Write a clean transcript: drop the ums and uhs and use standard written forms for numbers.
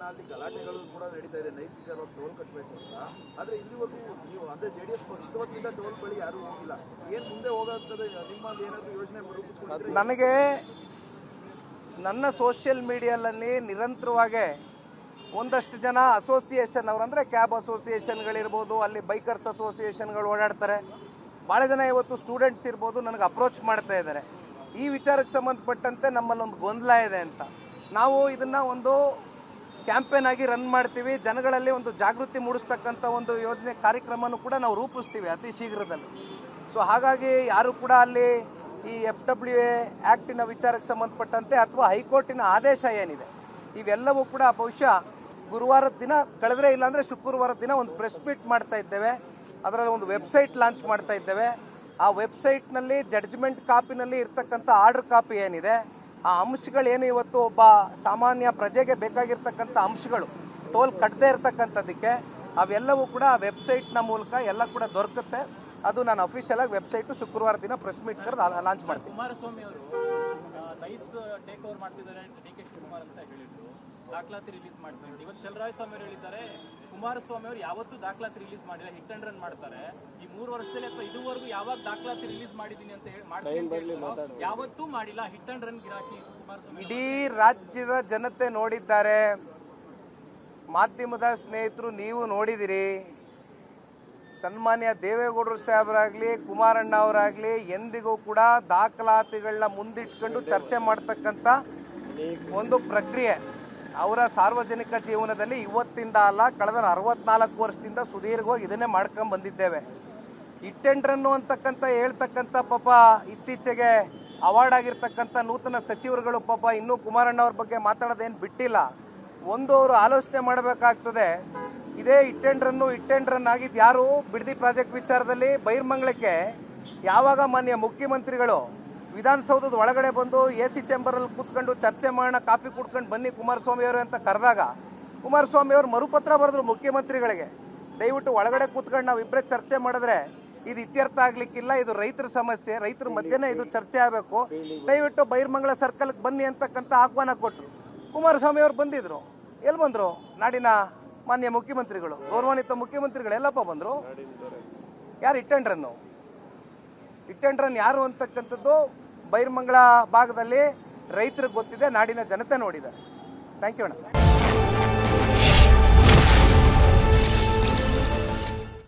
ಕಾರಣ ಅಲ್ಲಿ ಗಲಾಟೆಗಳು ಕೂಡ ನಡೀತಾ ಇದೆ, ನೈಸ್ ವಿಚಾರವಾಗಿ ಟೋಲ್ ಕಟ್ಟಬೇಕು ಅಂತ. ಆದರೆ ಇಲ್ಲಿವರೆಗೂ ನೀವು ಅಂದರೆ JDS ಪಕ್ಷದ ವತಿಯಿಂದ ಟೋಲ್ ಬಳಿ ಯಾರೂ ಹೋಗಿಲ್ಲ. ಏನು ಮುಂದೆ ಹೋಗೋಂಥದ್ದು ನಿಮ್ಮಲ್ಲಿ ಏನಾದರೂ ಯೋಜನೆ ರೂಪಿಸ್ಕೊಂಡು? ನನಗೆ ನನ್ನ ಸೋಷಿಯಲ್ ಮೀಡಿಯಾದಲ್ಲಿ ನಿರಂತರವಾಗಿ ಒಂದಷ್ಟು ಜನ ಅಸೋಸಿಯೇಷನ್ ಅವರಂದರೆ ಕ್ಯಾಬ್ ಅಸೋಸಿಯೇಷನ್ಗಳಿರ್ಬೋದು, ಅಲ್ಲಿ ಬೈಕರ್ಸ್ ಅಸೋಸಿಯೇಷನ್ಗಳು ಓಡಾಡ್ತಾರೆ, ಭಾಳ ಜನ ಇವತ್ತು ಸ್ಟೂಡೆಂಟ್ಸ್ ಇರ್ಬೋದು ನನಗೆ ಅಪ್ರೋಚ್ ಮಾಡ್ತಾ ಇದ್ದಾರೆ. ಈ ವಿಚಾರಕ್ಕೆ ಸಂಬಂಧಪಟ್ಟಂತೆ ನಮ್ಮಲ್ಲೊಂದು ಗೊಂದಲ ಇದೆ ಅಂತ. ನಾವು ಇದನ್ನು ಒಂದು ಕ್ಯಾಂಪೇನ್ ಆಗಿ ರನ್ ಮಾಡ್ತೀವಿ, ಜನಗಳಲ್ಲಿ ಒಂದು ಜಾಗೃತಿ ಮೂಡಿಸ್ತಕ್ಕಂಥ ಒಂದು ಯೋಜನೆ ಕಾರ್ಯಕ್ರಮನೂ ಕೂಡ ನಾವು ರೂಪಿಸ್ತೀವಿ ಅತಿ ಶೀಘ್ರದಲ್ಲಿ. ಸೊ ಹಾಗಾಗಿ ಯಾರು ಕೂಡ ಅಲ್ಲಿ ಈ FWA ಆ್ಯಕ್ಟಿನ ವಿಚಾರಕ್ಕೆ ಸಂಬಂಧಪಟ್ಟಂತೆ ಅಥವಾ ಹೈಕೋರ್ಟಿನ ಆದೇಶ ಏನಿದೆ ಇವೆಲ್ಲವೂ ಕೂಡ ಬಹುಶಃ ಗುರುವಾರದ ದಿನ ಕಳೆದ್ರೆ, ಇಲ್ಲಾಂದರೆ ಶುಕ್ರವಾರದ ದಿನ ಒಂದು ಪ್ರೆಸ್ ಮೀಟ್ ಮಾಡ್ತಾ ಇದ್ದೇವೆ. ಅದರಲ್ಲಿ ಒಂದು ವೆಬ್ಸೈಟ್ ಲಾಂಚ್ ಮಾಡ್ತಾ ಇದ್ದೇವೆ. ಆ ವೆಬ್ಸೈಟ್ನಲ್ಲಿ ಜಡ್ಜ್ಮೆಂಟ್ ಕಾಪಿನಲ್ಲಿ ಇರ್ತಕ್ಕಂಥ ಆರ್ಡರ್ ಕಾಪಿ ಏನಿದೆ, ಆ ಅಂಶಗಳೇನು ಇವತ್ತು ಒಬ್ಬ ಸಾಮಾನ್ಯ ಪ್ರಜೆಗೆ ಬೇಕಾಗಿರ್ತಕ್ಕಂಥ ಅಂಶಗಳು ಟೋಲ್ ಕಟ್ಟದೇ ಇರ್ತಕ್ಕಂಥದ್ದಕ್ಕೆ ಅವೆಲ್ಲವೂ ಕೂಡ ಆ ವೆಬ್ಸೈಟ್ನ ಮೂಲಕ ಎಲ್ಲ ಕೂಡ ದೊರಕುತ್ತೆ. ಅದು ನಾನು ಅಫಿಷಿಯಲ್ ಆಗಿ ವೆಬ್ಸೈಟು ಶುಕ್ರವಾರ ದಿನ ಪ್ರೆಸ್ ಮೀಟ್ ಕರೆದು ಲಾಂಚ್ ಮಾಡ್ತೀನಿ. ಕುಮಾರಸ್ವಾಮಿ ಅವರು ನೈಸ್ ಟೇಕ್ ಓವರ್ ಮಾಡ್ತಿದ್ದಾರೆ DK ಶಿವಕುಮಾರ್ ಅಂತ ಹೇಳಿದ್ರು, ದಾಖಲಾತಿ ರಿಲೀಸ್ ಮಾಡ್ತಾರೆ. ಇವತ್ತು ಚಲರಾಯ ಸ್ವಾಮಿ ಅವರು ಹೇಳಿದ್ದಾರೆ ಕುಮಾರಸ್ವಾಮಿ ಅವರು ಯಾವತ್ತೂ ದಾಖಲಾತಿ ರಿಲೀಸ್ ಮಾಡಿಲ್ಲ, ಹಿಟ್ ಅಂಡ್ ರನ್ ಮಾಡ್ತಾರೆ. ಈ 3 ವರ್ಷದಲ್ಲಿ ಅಥವಾ ಇದುವರೆಗೂ ಯಾವಾಗ ದಾಖಲಾತಿ ರಿಲೀಸ್ ಮಾಡಿದ್ದೀನಿ ಅಂತ ಹೇಳಿ ಯಾವತ್ತೂ ಮಾಡಿಲ್ಲ, ಹಿಟ್ ಅಂಡ್ ರನ್ ಗಿರಾಕಿ ಕುಮಾರಸ್ವಾಮಿ. ಇಡೀ ರಾಜ್ಯದ ಜನತೆ ನೋಡಿದ್ದಾರೆ, ಮಾಧ್ಯಮದ ಸ್ನೇಹಿತರು ನೀವು ನೋಡಿದಿರಿ. ಸನ್ಮಾನ್ಯ ದೇವೇಗೌಡರು ಸಾಹೇಬರಾಗಲಿ ಕುಮಾರಣ್ಣ ಅವರಾಗಲಿ ಎಂದಿಗೂ ಕೂಡ ದಾಖಲಾತಿಗಳನ್ನ ಮುಂದಿಟ್ಕೊಂಡು ಚರ್ಚೆ ಮಾಡ್ತಕ್ಕಂಥ ಒಂದು ಪ್ರಕ್ರಿಯೆ ಅವರ ಸಾರ್ವಜನಿಕ ಜೀವನದಲ್ಲಿ ಇವತ್ತಿಂದ ಅಲ್ಲ, ಕಳೆದ 64 ವರ್ಷದಿಂದ ಸುದೀರ್ಘವಾಗಿ ಇದನ್ನೇ ಮಾಡ್ಕೊಂಡು ಬಂದಿದ್ದೇವೆ. ಹಿಟ್ ಅಂಡ್ ರನ್ ಅಂತಕ್ಕಂಥ ಹೇಳ್ತಕ್ಕಂಥ ಪಾಪ ಇತ್ತೀಚೆಗೆ ಅವಾರ್ಡ್ ಆಗಿರ್ತಕ್ಕಂಥ ನೂತನ ಸಚಿವರುಗಳು ಪಾಪ ಇನ್ನೂ ಕುಮಾರಣ್ಣ ಅವ್ರ ಬಗ್ಗೆ ಮಾತಾಡೋದೇನು ಬಿಟ್ಟಿಲ್ಲ. ಒಂದು ಅವರು ಆಲೋಚನೆ ಮಾಡಬೇಕಾಗ್ತದೆ, ಇದೇ ಹಿಟ್ ಅಂಡ್ ರನ್ ಆಗಿದ್ದು ಯಾರು? ಬಿಡದಿ ಪ್ರಾಜೆಕ್ಟ್ ವಿಚಾರದಲ್ಲಿ ಬೈರ್ಮಂಗ್ಲಕ್ಕೆ ಯಾವಾಗ ಮಾನ್ಯ ಮುಖ್ಯಮಂತ್ರಿಗಳು ವಿಧಾನಸೌಧದ ಒಳಗಡೆ ಬಂದು AC ಚೇಂಬರಲ್ಲಿ ಕೂತ್ಕೊಂಡು ಚರ್ಚೆ ಮಾಡೋಣ, ಕಾಫಿ ಕುಡ್ಕೊಂಡು ಬನ್ನಿ ಕುಮಾರಸ್ವಾಮಿ ಅವರು ಅಂತ ಕರೆದಾಗ ಕುಮಾರಸ್ವಾಮಿ ಅವರು ಮರುಪತ್ರ ಬರೆದ್ರು ಮುಖ್ಯಮಂತ್ರಿಗಳಿಗೆ, ದಯವಿಟ್ಟು ಒಳಗಡೆ ಕೂತ್ಕೊಂಡು ನಾವು ಇಬ್ಬರೇ ಚರ್ಚೆ ಮಾಡಿದ್ರೆ ಇದು ಇತ್ಯರ್ಥ ಆಗ್ಲಿಕ್ಕಿಲ್ಲ, ಇದು ರೈತರ ಸಮಸ್ಯೆ, ರೈತರ ಮಧ್ಯೆನೇ ಇದು ಚರ್ಚೆ ಆಗಬೇಕು, ದಯವಿಟ್ಟು ಬೈರ್ಮಂಗ್ಲ ಸರ್ಕಲ್ಗೆ ಬನ್ನಿ ಅಂತಕ್ಕಂಥ ಆಹ್ವಾನ ಕೊಟ್ಟರು. ಕುಮಾರಸ್ವಾಮಿ ಅವರು ಬಂದಿದ್ರು. ಎಲ್ಲಿ ಬಂದರು? ನಾಡಿನ ಮಾನ್ಯ ಮುಖ್ಯಮಂತ್ರಿಗಳು, ಗೌರವಾನ್ವಿತ ಮುಖ್ಯಮಂತ್ರಿಗಳು ಎಲ್ಲಪ್ಪ ಬಂದರು. ಯಾರು ಹಿಟ್ ಅಂಡ್ ರನ್ ಯಾರು ಅಂತಕ್ಕಂಥದ್ದು ಬೈರ್ಮಂಗ್ಲ ಭಾಗದಲ್ಲಿ ರೈತರಿಗೆ ಗೊತ್ತಿದೆ, ನಾಡಿನ ಜನತೆ ನೋಡಿದ್ದಾರೆ. ಥ್ಯಾಂಕ್ ಯು ಅಣ್ಣ.